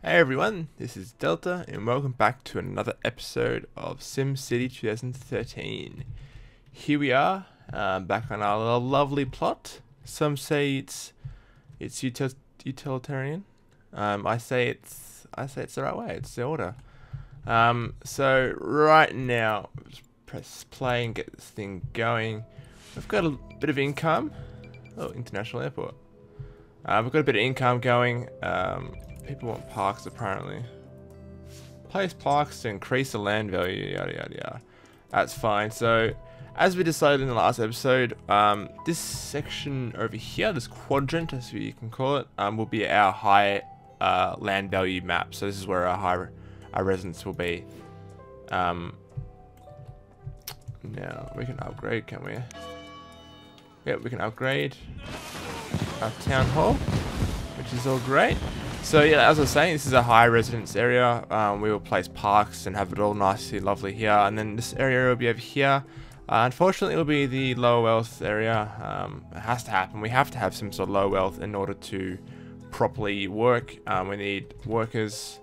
Hey everyone, this is Delta and welcome back to another episode of SimCity 2013. Here we are, back on our lovely plot. Some say it's utilitarian. I say it's the right way. It's the order. So right now, just press play and get this thing going. We've got a bit of income. Oh, international airport. We've got a bit of income going. People want parks apparently. Place parks to increase the land value, yada yada yada. That's fine. So, as we decided in the last episode, this section over here, this quadrant, as you can call it, will be our high land value map. So this is where our residence will be. Now we can upgrade, can we? Yep, we can upgrade our town hall, which is all great. So yeah, as I was saying, this is a high residence area. We will place parks and have it all nicely lovely here, and then this area will be over here. Unfortunately, it will be the low wealth area. It has to happen. We have to have some sort of low wealth in order to properly work. We need workers.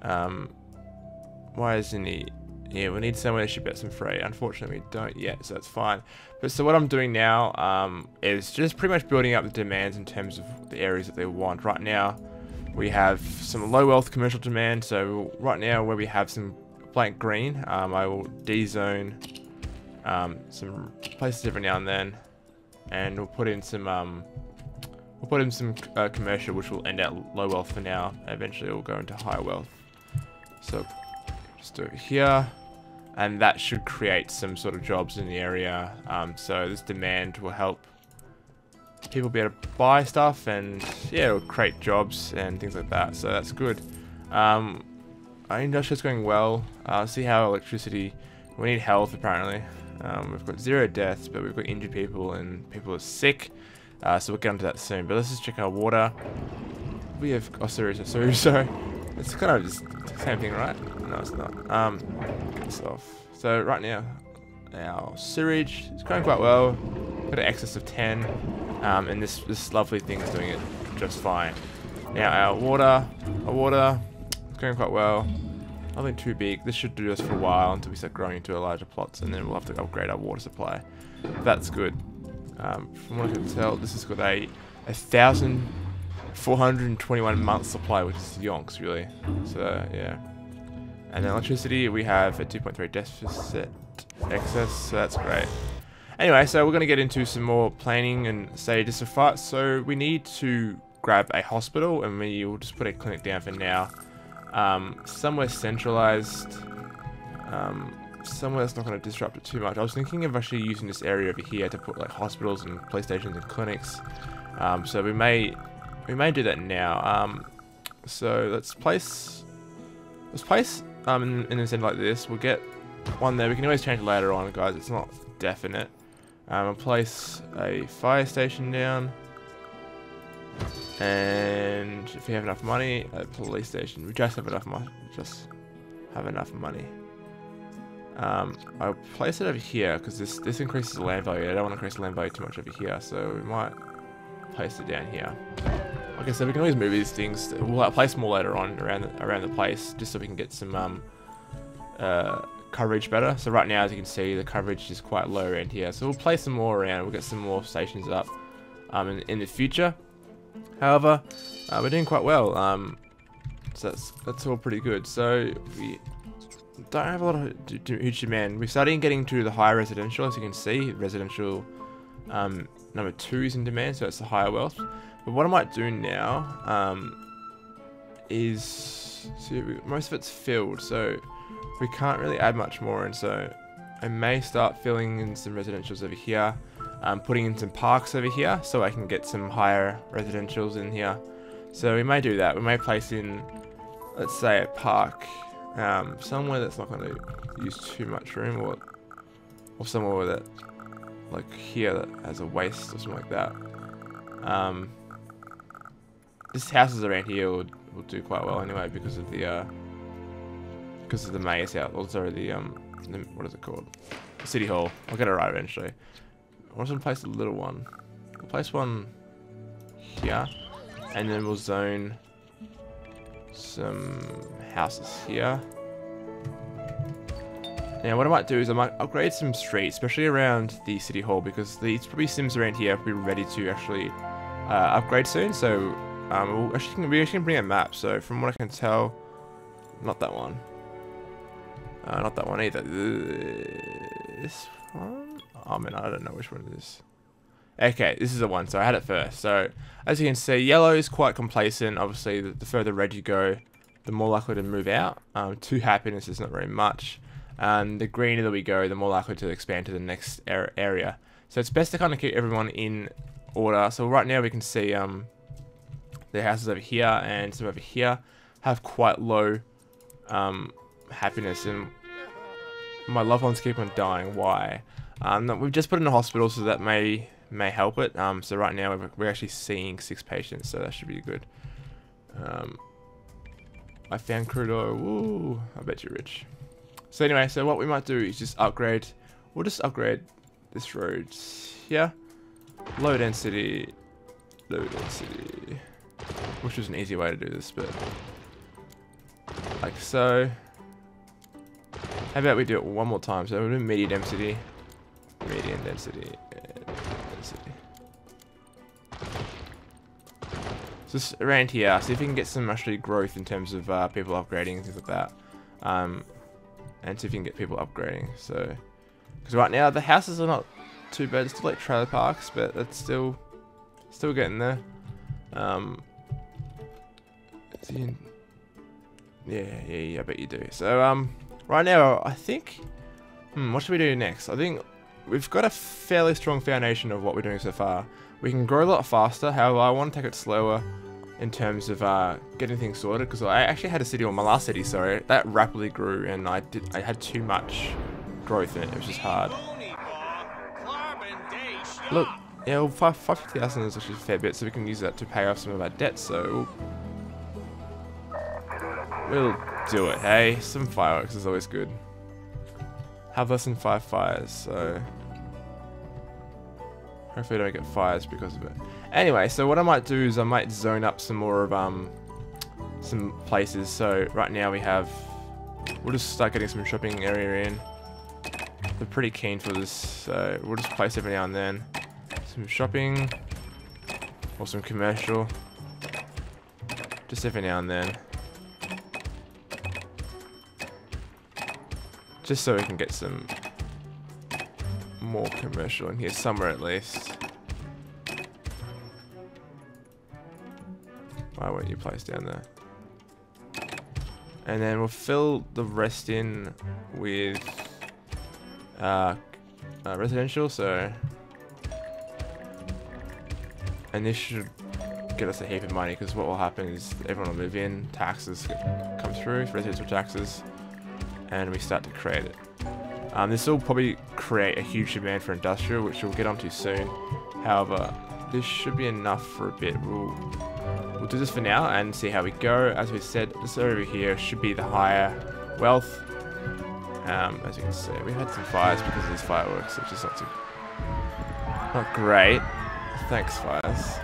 Why isn't he? Yeah, we need somewhere to ship out some freight. Unfortunately, we don't yet, so that's fine. But so what I'm doing now is just pretty much building up the demands in terms of the areas that they want. Right now, we have some low wealth commercial demand. So right now, where we have some blank green, I will de-zone some places every now and then, and we'll put in some commercial, which will end at low wealth for now. Eventually, it will go into high wealth. So just do it here. And that should create some sort of jobs in the area. So this demand will help people be able to buy stuff, and yeah, it'll create jobs and things like that. So that's good. Our industrial's going well. See how electricity. We need health apparently. We've got 0 deaths, but we've got injured people and people are sick. So we'll get onto that soon. But let's just check our water. We have sorry. It's kind of just the same thing, right? No, it's not. Get this off. So right now, our sewage is going quite well. Got an excess of 10, and this lovely thing is doing it just fine. Now our water is going quite well. Nothing too big. This should do us for a while until we start growing into larger plots, and then we'll have to upgrade our water supply. That's good. From what I can tell, this has got a 1,421 month supply, which is yonks really. So yeah. And then electricity, we have a 2.3 deficit excess, so that's great. Anyway, so we're going to get into some more planning and stages to fight. So we need to grab a hospital, and we will just put a clinic down for now. Somewhere centralized, somewhere that's not going to disrupt it too much. I was thinking of actually using this area over here to put like hospitals and police stations and clinics. So we may do that now. So let's place in a center like this. We'll get one there. We can always change it later on, guys. It's not definite. I'll place a fire station down, and if we have enough money, a police station. We just have enough money. I'll place it over here because this increases the land value. I don't want to increase the land value too much over here, so we might place it down here. Okay, so we can always move these things. We'll place more later on around the place, just so we can get some coverage better. So right now, as you can see, the coverage is quite low around here. So we'll place some more around. We'll get some more stations up in the future. However, we're doing quite well. So that's all pretty good. So we don't have a lot of huge demand. We're starting getting to the higher residential, as you can see. Residential number 2 is in demand, so it's the higher wealth. But what I might do now is, see, most of it's filled, so we can't really add much more, and so I may start filling in some residentials over here, putting in some parks over here, so I can get some higher residentials in here. So we may do that. We may place in, let's say, a park somewhere that's not going to use too much room, or somewhere that, like here, that has a waste or something like that. This houses around here will do quite well anyway because of the maze out. Also the what is it called? City Hall. I'll get it right eventually. I want to place a little one. I'll place one here, and then we'll zone some houses here. Now what I might do is I might upgrade some streets, especially around the city hall, because these probably sims around here will be ready to actually upgrade soon. So we actually can bring a map. So from what I can tell, not that one. Not that one either. This one? Oh man, I don't know which one it is. Okay, this is the one. So I had it first. So as you can see, yellow is quite complacent. Obviously, the further red you go, the more likely to move out. 2 happiness is not very much. And the greener we go, the more likely to expand to the next area. So it's best to kind of keep everyone in order. So right now we can see the houses over here and some over here have quite low happiness, and my loved ones keep on dying. Why? We've just put in a hospital, so that may help it. So right now we're actually seeing 6 patients, so that should be good. I found crudo. Woo! I bet you're rich. So anyway, so what we might do is just upgrade. We'll just upgrade this road here. Low density, which is an easy way to do this, but like so. How about we do it one more time? So we'll do medium density, and density. So just around here, see if we can get some actually growth in terms of people upgrading and things like that. And see if you can get people upgrading. So, because right now the houses are not too bad. It's still like trailer parks, but it's still getting there. Yeah, I bet you do. So right now I think, what should we do next? I think we've got a fairly strong foundation of what we're doing so far. We can grow a lot faster. However, I want to take it slower in terms of getting things sorted, because I actually had a city, or my last city, sorry, that rapidly grew, and I had too much growth in it. It was just hard. Look, yeah, well, 550,000 is actually a fair bit, so we can use that to pay off some of our debts. So we'll do it. Hey, some fireworks is always good. Have less than 5 fires, so hopefully I don't get fires because of it. Anyway, so what I might do is I might zone up some more of some places. So right now we'll just start getting some shopping area in. They're pretty keen for this, so we'll just place every now and then some shopping or some commercial, just every now and then, just so we can get some more commercial in here somewhere at least. Why won't you place down there? And then we'll fill the rest in with residential. So, and this should get us a heap of money, because what will happen is everyone will move in, taxes come through, residential taxes, and we start to create it. This will probably create a huge demand for industrial, which we'll get onto soon. However, this should be enough for a bit. We'll do this for now and see how we go. As we said, this over here should be the higher wealth. As you can see, we had some fires because of these fireworks, which is not great. Thanks, fires.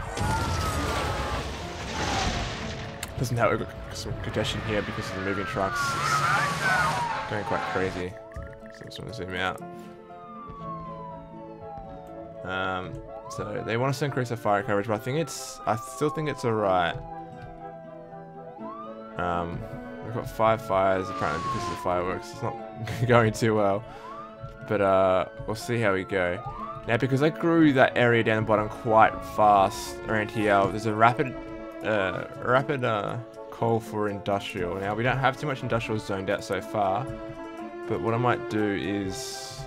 Doesn't help. We've got some congestion here because of the moving trucks. It's going quite crazy. So I just want to zoom out. So they want us to increase our fire coverage, but I still think it's alright. We've got 5 fires apparently because of the fireworks. It's not going too well, but we'll see how we go. Now, because I grew that area down the bottom quite fast around here, there's a rapid call for industrial. Now, we don't have too much industrial zoned out so far, but what I might do is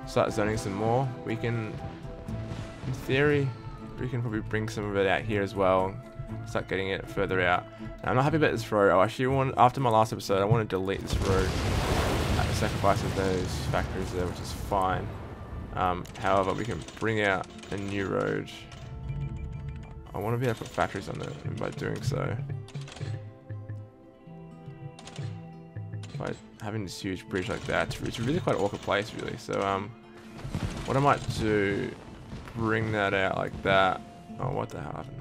start zoning some more. We can, in theory, we can probably bring some of it out here as well. Start getting it further out. Now, I'm not happy about this road. I actually after my last episode, I want to delete this road at the sacrifice of those factories there, which is fine. However, we can bring out a new road. I want to be able to put factories on it, and by doing so, by having this huge bridge like that, it's really quite an awkward place, really. So, what I might do, bring that out like that. Oh, what the hell happened?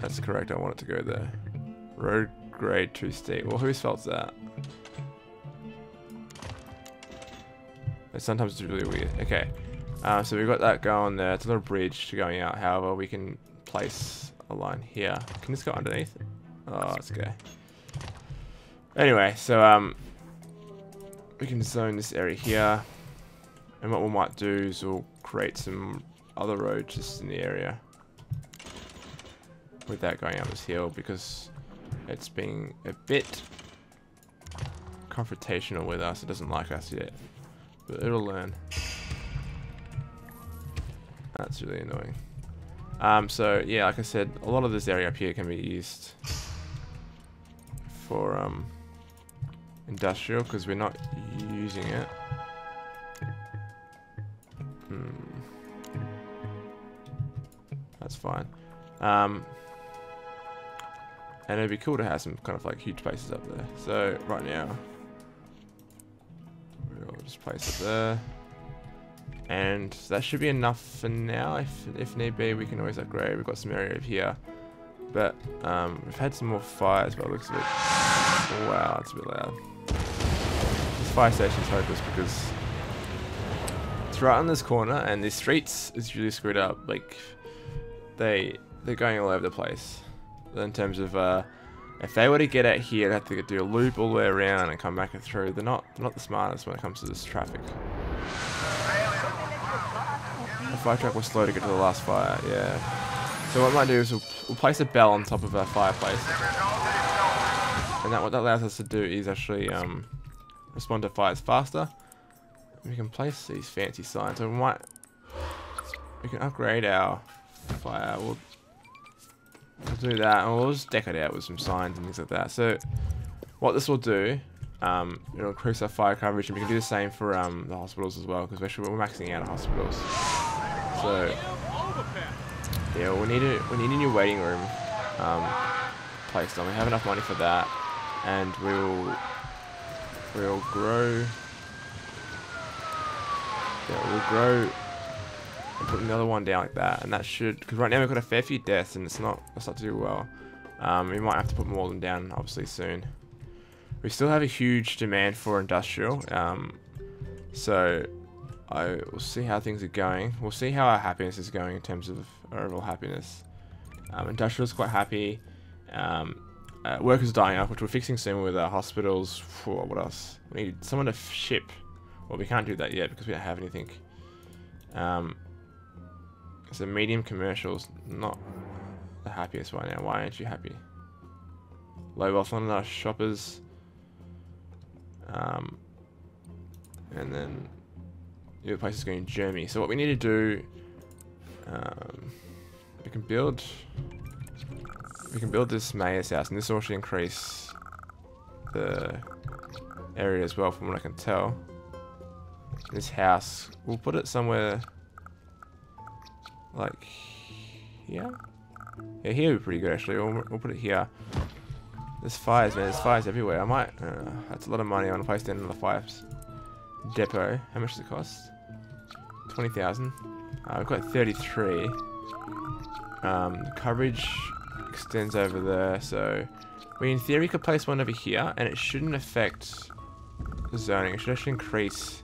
That's correct, I want it to go there. Road grade too steep. Well, whose fault's that? Sometimes it's really weird. Okay, so we've got that going there. It's a little bridge to going out. However, we can place a line here. Can this go underneath? Oh, it's okay. Anyway, so we can zone this area here, and what we might do is we'll create some other roads just in the area without going up this hill, because it's being a bit confrontational with us. It doesn't like us yet, but it'll learn. That's really annoying. So yeah, like I said, a lot of this area up here can be used for industrial, because we're not using it. That's fine. And it'd be cool to have some kind of like huge places up there. So right now, we'll just place it there. And that should be enough for now. If need be, we can always upgrade. We've got some area over here. But we've had some more fires by the looks of it. Oh, wow, that's a bit loud. This fire station's hopeless because it's right on this corner, and the streets is really screwed up. Like they're going all over the place. In terms of if they were to get out here, they'd have to do a loop all the way around and come back and through. They're not the smartest when it comes to this traffic. The fire truck was slow to get to the last fire, yeah. So what I might do is we'll place a bell on top of our fireplace. And what that allows us to do is actually respond to fires faster. We can place these fancy signs. So we can upgrade our fire. We'll do that, and we'll just deck it out with some signs and things like that. So what this will do, it'll increase our fire coverage, and we can do the same for the hospitals as well, because we're maxing out hospitals. So yeah, we need a new waiting room placed on. We have enough money for that, and we'll grow. Yeah, we'll grow and put another one down like that, and that should, because right now we've got a fair few deaths, and it's not too well. We might have to put more of them down obviously soon. We still have a huge demand for industrial, so we'll see how things are going. We'll see how our happiness is going in terms of our overall happiness. Industrial is quite happy. Workers are dying off, which we're fixing soon with our hospitals. What else? We need someone to ship. Well, we can't do that yet because we don't have anything. So medium commercials, not the happiest right now. Why aren't you happy? Low wealth on our shoppers. And then the other place is going in Germany. So what we need to do, we can build this mayor's house, and this will actually increase the area as well, from what I can tell. This house, we'll put it somewhere like here. Yeah, here would be pretty good actually. We'll put it here. There's fires, man. There's fires everywhere. I might. That's a lot of money. I want to place down another fire depot. How much does it cost? 20,000. We've got 33. Coverage extends over there, so we in theory could place one over here, and it shouldn't affect the zoning. It should actually increase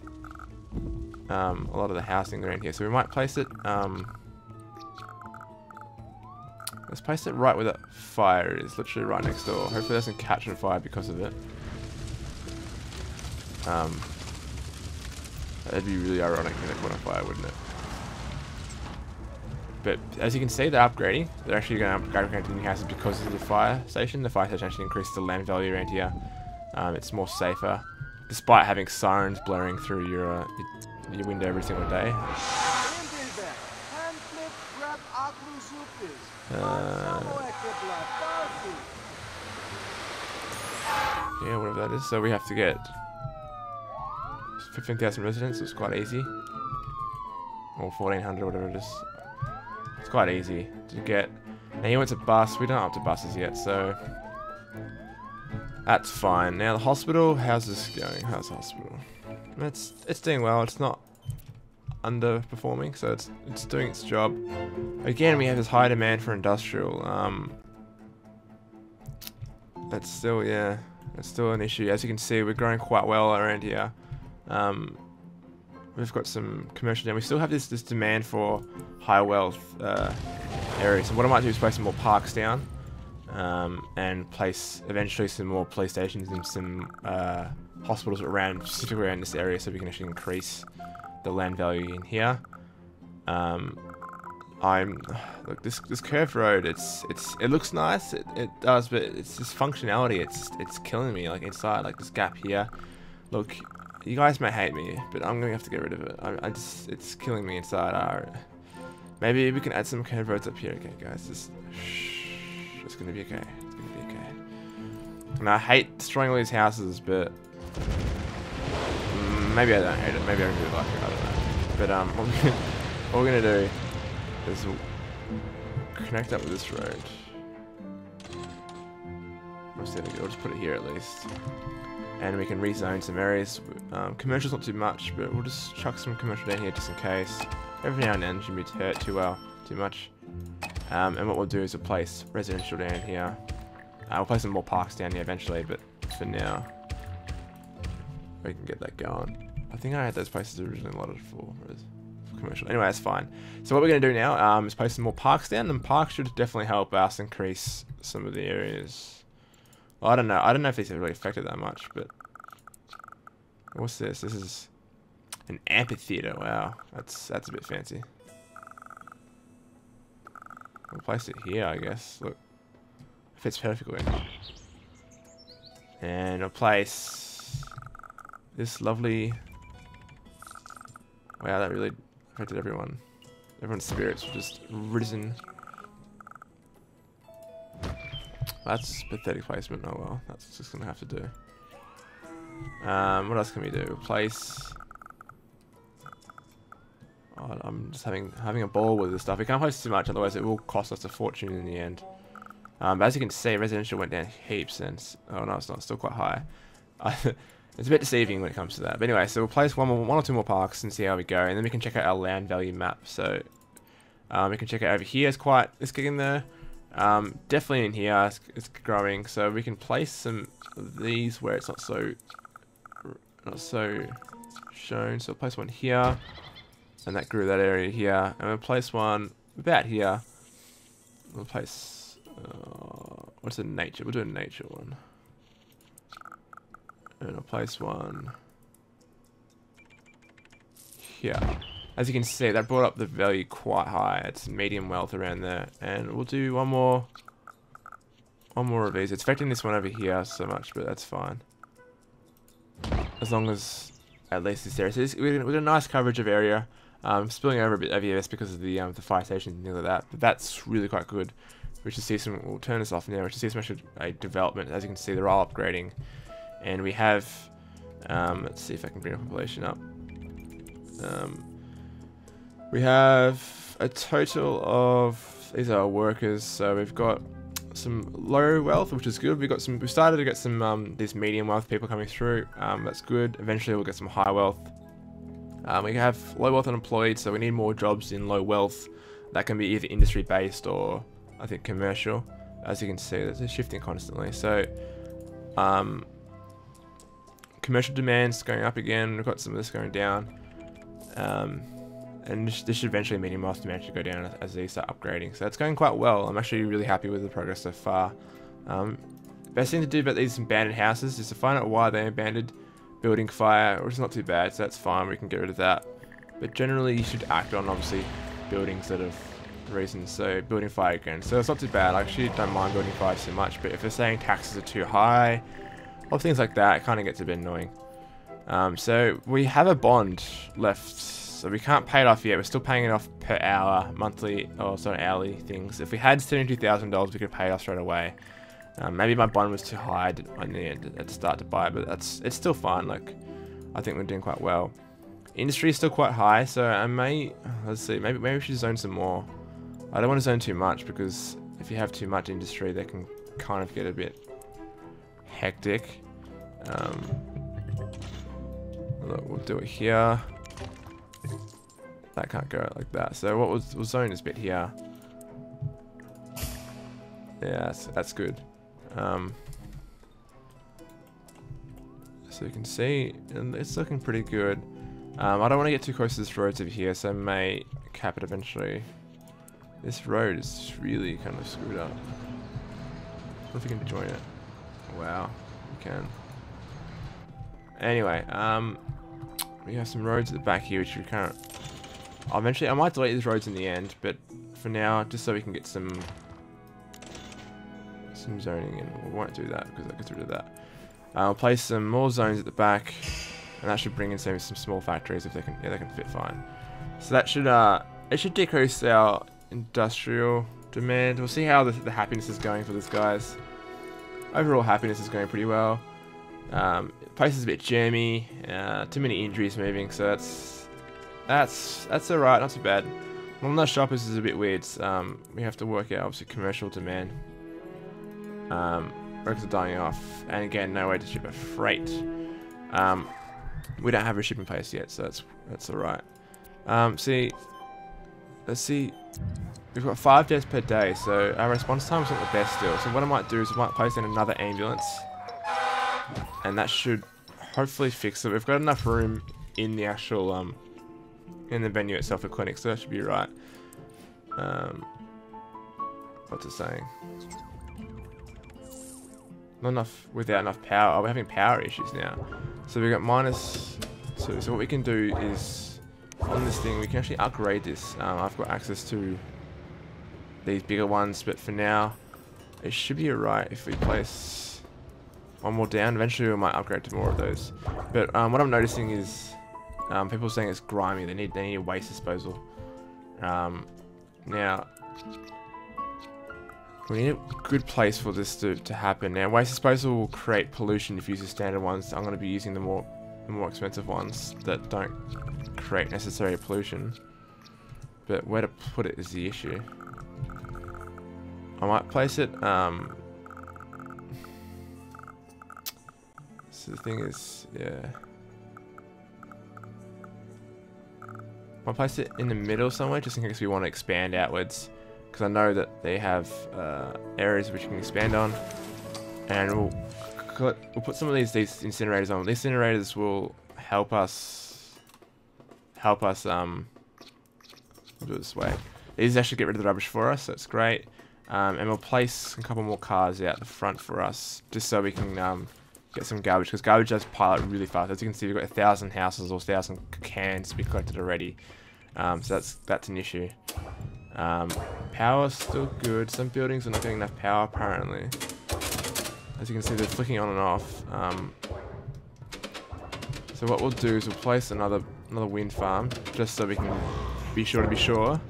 a lot of the housing around here. So we might place it. Let's place it right where that fire is, literally right next door. Hopefully it doesn't catch on fire because of it. That'd be really ironic if it caught on fire, wouldn't it? But as you can see, they're upgrading. They're actually going to upgrade to new houses because of the fire station. The fire station actually increased the land value around here. It's more safer, despite having sirens blaring through your window every single day. Yeah, whatever that is. So we have to get 15,000 residents. It's quite easy, or 1,400, whatever it is. It's quite easy to get. Now he wants a bus. We don't have up to buses yet, so that's fine. Now the hospital. How's this going? How's the hospital? It's doing well. It's not underperforming, so it's doing its job. Again, we have this high demand for industrial. that's still, yeah, that's still an issue. As you can see, we're growing quite well around here. We've got some commercial down. We still have this demand for high wealth areas. So what I might do is place some more parks down, and place eventually some more police stations and some hospitals around, specifically around this area, so we can actually increase the land value in here. Look, this curved road. It looks nice. It does, but it's this functionality. It's killing me. Like inside, like this gap here. Look. You guys may hate me, but I'm gonna have to get rid of it. It's killing me inside. Maybe we can add some curved roads up here. Okay, guys, it's gonna be okay. It's gonna be okay. And I hate destroying all these houses, but maybe I don't hate it. Maybe I really like it. I don't know. But what we're gonna do is connect up with this road. We'll just put it here at least. And we can rezone some areas. Commercial's not too much, but we'll just chuck some commercial down here just in case. Every now and then shouldn't be hurt too much. And what we'll do is we'll place residential down here. We'll place some more parks down here eventually, but for now, we can get that going. I think I had those places originally allotted for commercial. Anyway, that's fine. So what we're going to do now is place some more parks down, and parks should definitely help us increase some of the areas. Well, I don't know. I don't know if these are really affected that much, but what's this? This is an amphitheater. Wow, that's a bit fancy. We'll place it here, I guess. Look, it fits perfectly. And I'll place this lovely. Wow, that really affected everyone. Everyone's spirits were just risen. That's pathetic placement. Oh well, that's just gonna have to do. What else can we do? Place. Oh, I'm just having a ball with this stuff. We can't place too much, otherwise it will cost us a fortune in the end. But as you can see, residential went down heaps, and oh no, it's not. It's still quite high. It's a bit deceiving when it comes to that. But anyway, so we'll place one or two more parks and see how we go, and then we can check out our land value map. So we can check it over here. It's getting there. Definitely in here, it's growing, so we can place some of these where it's not so shown. So we'll place one here, and that grew that area here, and we'll place one about here. We'll place what's a nature? We'll do a nature one, and I'll place one here. As you can see, that brought up the value quite high. It's medium wealth around there. And we'll do one more of these. It's affecting this one over here so much, but that's fine. As long as at least this area. So we've got a nice coverage of area. Spilling over a bit over here because of the fire stations and things like that. But that's really quite good. We should see some. We'll turn this off now. We should see some actual development. As you can see, they're all upgrading, and we have. Let's see if I can bring the population up. We have a total of, these are workers, so we've got some low wealth, which is good. We started to get some these medium wealth people coming through. That's good. Eventually we'll get some high wealth. We have low wealth unemployed, so we need more jobs in low wealth. That can be either industry based or I think commercial. As you can see, they're shifting constantly. So commercial demand's going up again. We've got some of this going down. And this should eventually medium wealth demand should go down as they start upgrading. So it's going quite well. I'm actually really happy with the progress so far. Best thing to do about these abandoned houses is to find out why they're abandoned. Building fire, which is not too bad, so that's fine. We can get rid of that. But generally, you should act on obviously buildings that have reasons. So building fire again. So it's not too bad. I actually don't mind building fire so much. But if they're saying taxes are too high, or things like that, it kind of gets a bit annoying. So we have a bond left. So we can't pay it off yet. We're still paying it off per hour, monthly, or sorry, hourly things. If we had $72,000, we could pay it off straight away. Maybe my bond was too high in the end at the start to buy, but it's still fine. Like, I think we're doing quite well. Industry is still quite high, so I may, let's see, maybe we should zone some more. I don't want to zone too much because if you have too much industry, they can kind of get a bit hectic. Look, we'll do it here. That can't go like that. So we'll zone this bit here. Yeah, that's good. So you can see, and it's looking pretty good. I don't want to get too close to this road over here, so I may cap it eventually. This road is really kind of screwed up. I don't know if you can join it. Wow, you can. Anyway, we have some roads at the back here, which we can't. Eventually, I might delete these roads in the end, but for now, just so we can get some zoning in. We won't do that because that gets rid of that. I'll place some more zones at the back, and that should bring in some small factories if they can. Yeah, they can fit fine. So that should it should decrease our industrial demand. We'll see how the happiness is going for this, guys. Overall happiness is going pretty well. The place is a bit jammy. Too many injuries moving, so that's alright, not too bad. One of the shoppers is a bit weird. We have to work out obviously commercial demand. Workers are dying off, and again, no way to ship a freight. We don't have a shipping place yet, so that's alright. Let's see. We've got 5 deaths per day, so our response time is not the best still. So what I might do is I might place in another ambulance, and that should hopefully fix it. We've got enough room in the actual in the venue itself for clinics, so that should be right. What's it saying? Not enough, without enough power. Oh, we're having power issues now. So we got -2. So what we can do is on this thing we can actually upgrade this. I've got access to these bigger ones, but for now it should be alright if we place one more down. Eventually we might upgrade to more of those. But what I'm noticing is people are saying it's grimy. They need a waste disposal. Now we need a good place for this to happen. Now waste disposal will create pollution if you use the standard ones. I'm going to be using the more expensive ones that don't create necessary pollution. But where to put it is the issue. I might place it. So the thing is, yeah. I'll place it in the middle somewhere, just in case we want to expand outwards, because I know that they have areas which we can expand on, and we'll put some of these incinerators on. These incinerators will help us do it this way. These actually get rid of the rubbish for us, so it's great. And we'll place a couple more cars out the front for us, just so we can get some garbage, because garbage does pile up really fast. As you can see, we've got 1,000 houses or 1,000 cans to be collected already. So that's an issue. Power's still good. Some buildings are not getting enough power apparently. As you can see, they're flicking on and off. So what we'll do is we'll place another wind farm, just so we can be sure,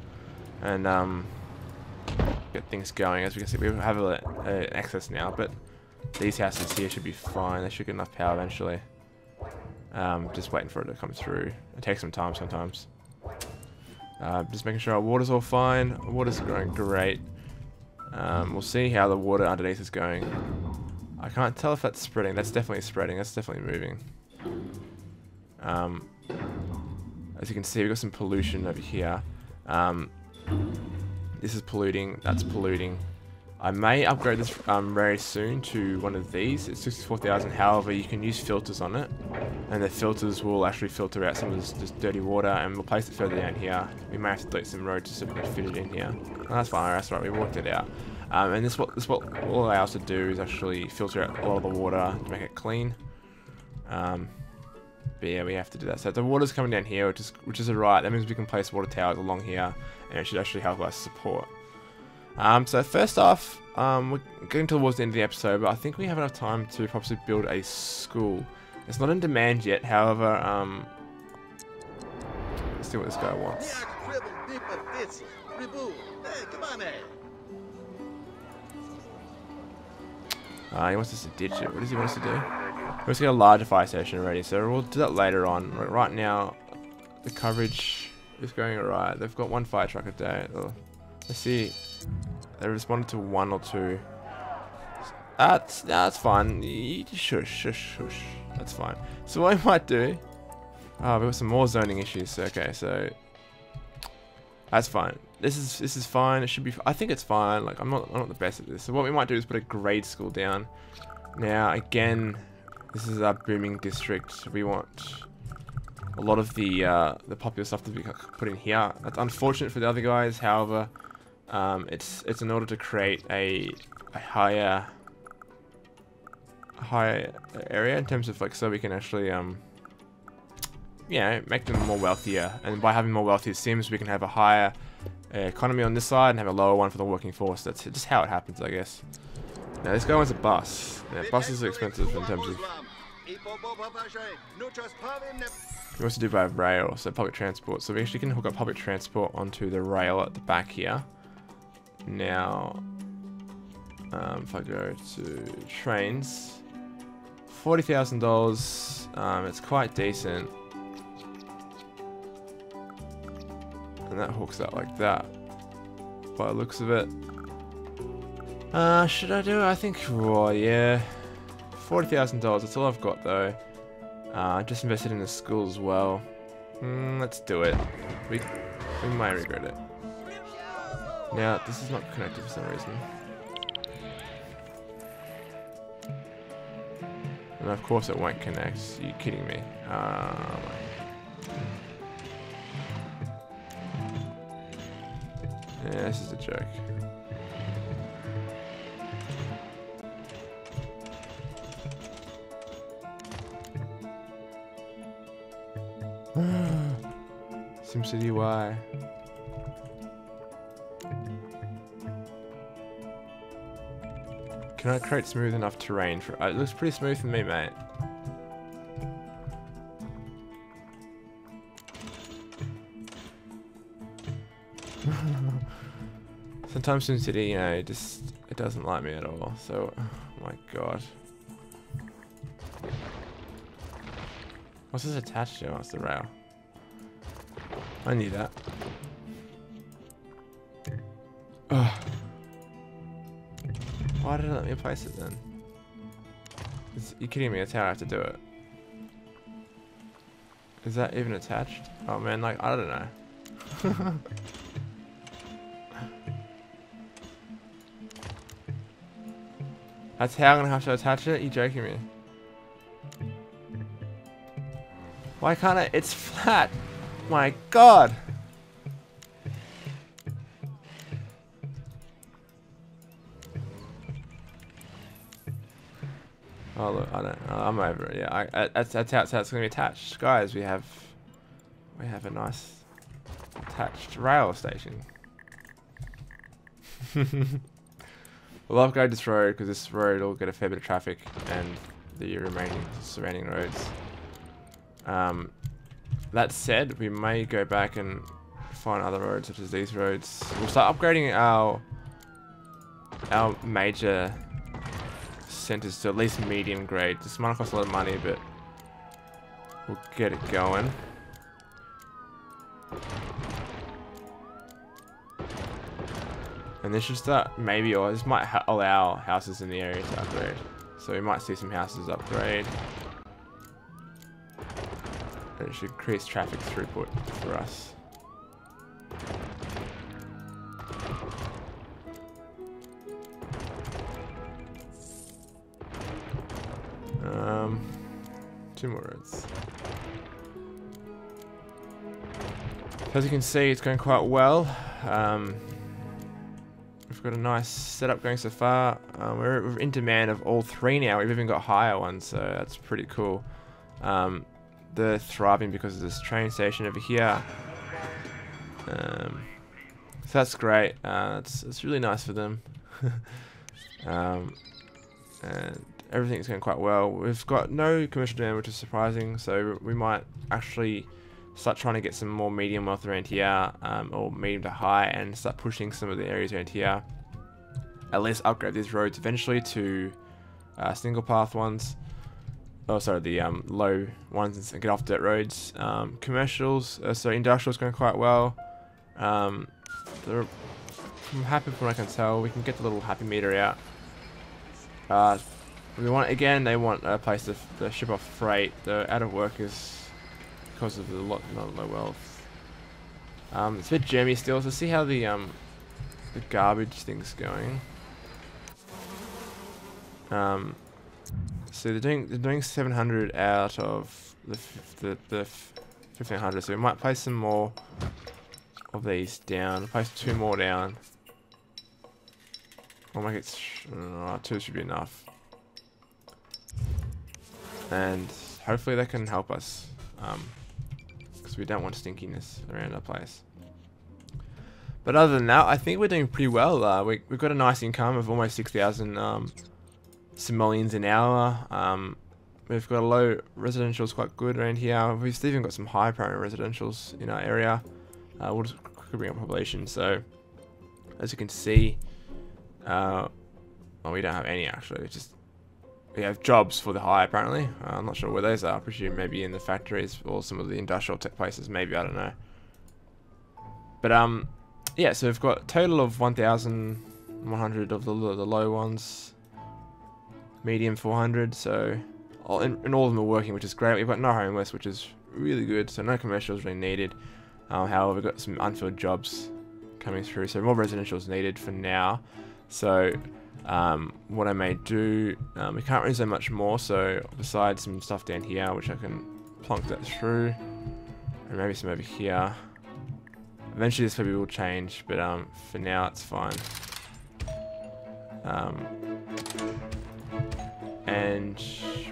and get things going. As we can see, we have an excess now, but these houses here should be fine. They should get enough power eventually. Just waiting for it to come through. It takes some time sometimes. Just making sure our water's all fine. Water's going great. We'll see how the water underneath is going. I can't tell if that's spreading. That's definitely spreading. That's definitely moving. As you can see, we've got some pollution over here. This is polluting. That's polluting. I may upgrade this very soon to one of these. It's 64,000. However, you can use filters on it, and the filters will actually filter out some of this dirty water, and we'll place it further down here. We may have to delete some roads just so we can fit it in here. Oh, that's fine. That's right. We worked it out. And this what will allow us to do is actually filter out a lot of the water to make it clean. But yeah, we have to do that. So the water's coming down here, which is alright. That means we can place water towers along here, and it should actually help us support. So first off, we're getting towards the end of the episode, but I think we have enough time to possibly build a school. It's not in demand yet, however, let's see what this guy wants. He wants us to ditch it. What does he want us to do? He wants to get a larger fire station already, so we'll do that later on. Right now, the coverage is going alright. They've got 1 fire truck a day. Let's see. They responded to 1 or 2. That's fine. Shush. That's fine. So what I might do... Oh, we've got some more zoning issues. Okay, so... That's fine. This is fine. It should be... I think it's fine. I'm not the best at this. So what we might do is put a grade school down. Now, again... This is our booming district. We want a lot of the popular stuff to be put in here. That's unfortunate for the other guys. However, it's in order to create a higher area in terms of like, so we can actually yeah, make them more wealthier. And by having more wealthier sims, we can have a higher economy on this side and have a lower one for the working force. That's just how it happens, I guess. Now this guy wants a bus. Yeah, buses are expensive in terms of. We also do by rail, so public transport. So we actually can hook up public transport onto the rail at the back here. Now, if I go to trains, $40,000. It's quite decent, and that hooks up like that. By the looks of it, should I do it? I think, oh yeah, $40,000. That's all I've got though. I just invested in the school as well. Let's do it. We might regret it. Now, this is not connected for some reason. And of course it won't connect. Are you kidding me? Yeah, this is a joke. SimCity, why? Can I create smooth enough terrain for it? Looks pretty smooth for me, mate. Sometimes SimCity, you know, it doesn't like me at all. So, oh my god. What's this attached to? Oh, it's the rail. I knew that. Ugh. Why did it let me place it then? You're kidding me, that's how I have to do it. Is that even attached? Oh man, like, I don't know. That's how I'm gonna have to attach it? You joking me? Why can't I? It's flat! My god! Oh look, I don't. I'm over it. Yeah, that's how it's gonna be attached, guys. We have a nice attached rail station. We'll upgrade this road because this road will get a fair bit of traffic, and the remaining surrounding roads. That said, we may go back and find other roads such as these roads. We'll start upgrading our major centers to at least medium grade. This might cost a lot of money, but we'll get it going. And this should start maybe, or this might allow houses in the area to upgrade. So we might see some houses upgrade. And it should increase traffic throughput for us. Two more roads. As you can see, it's going quite well. We've got a nice setup going so far. We're in demand of all three now. We've even got higher ones, so that's pretty cool. They're thriving because of this train station over here. So that's great. It's really nice for them. And everything's going quite well. We've got no commercial demand, which is surprising, so we might actually start trying to get some more medium wealth around here, or medium to high, and start pushing some of the areas around here. At least upgrade these roads eventually to single path ones. Oh, sorry, the low ones, and get off dirt roads. Commercials, so industrial's going quite well. I'm happy from what I can tell. We can get the little happy meter out. We want, again, they want a place to ship off freight. They're out of workers because of the low wealth. It's a bit jammy still, so see how the garbage thing's going. So they're doing 700 out of the 1500. So we might place some more of these down. Place 2 more down. I'll make it 2 should be enough. And hopefully they can help us, because we don't want stinkiness around our place. But other than that, I think we're doing pretty well. We've got a nice income of almost 6,000 simoleons an hour. We've got a low residentials quite good around here. We've even got some high priority residentials in our area. We'll just quickly bring up population. So as you can see, well, we don't have any actually. It's just we have jobs for the high apparently. I'm not sure where those are. I presume maybe in the factories or some of the industrial tech places. Maybe, I don't know. But yeah. So we've got a total of 1,100 of the low ones. Medium 400. So and all of them are working, which is great. We've got no homeless, which is really good. So no commercials really needed. However, we've got some unfilled jobs coming through. So more residentials needed for now. So what I may do, we can't really do much more, so besides some stuff down here which I can plonk that through, and maybe some over here. Eventually this probably will change, but for now it's fine. And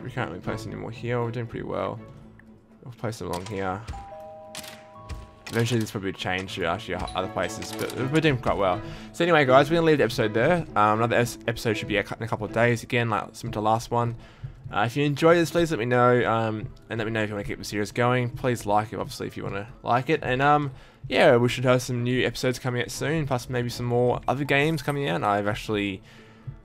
we can't really place any more here. We're doing pretty well. We'll place them along here. Eventually this probably change to actually other places, but we're doing quite well. So anyway guys, we're going to leave the episode there. Another episode should be in a couple of days, again, like similar to the last one. If you enjoy this, please let me know, and let me know if you want to keep the series going. Please like it, obviously, if you want to like it. And yeah, we should have some new episodes coming out soon, plus maybe some more other games coming out. I've actually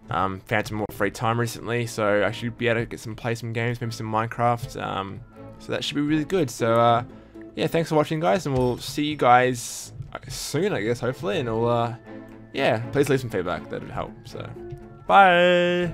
found some more free time recently, so I should be able to play some games, maybe some Minecraft. So that should be really good. So yeah, thanks for watching guys, and we'll see you guys soon, I guess, hopefully, and we'll yeah, please leave some feedback, that would help. So bye.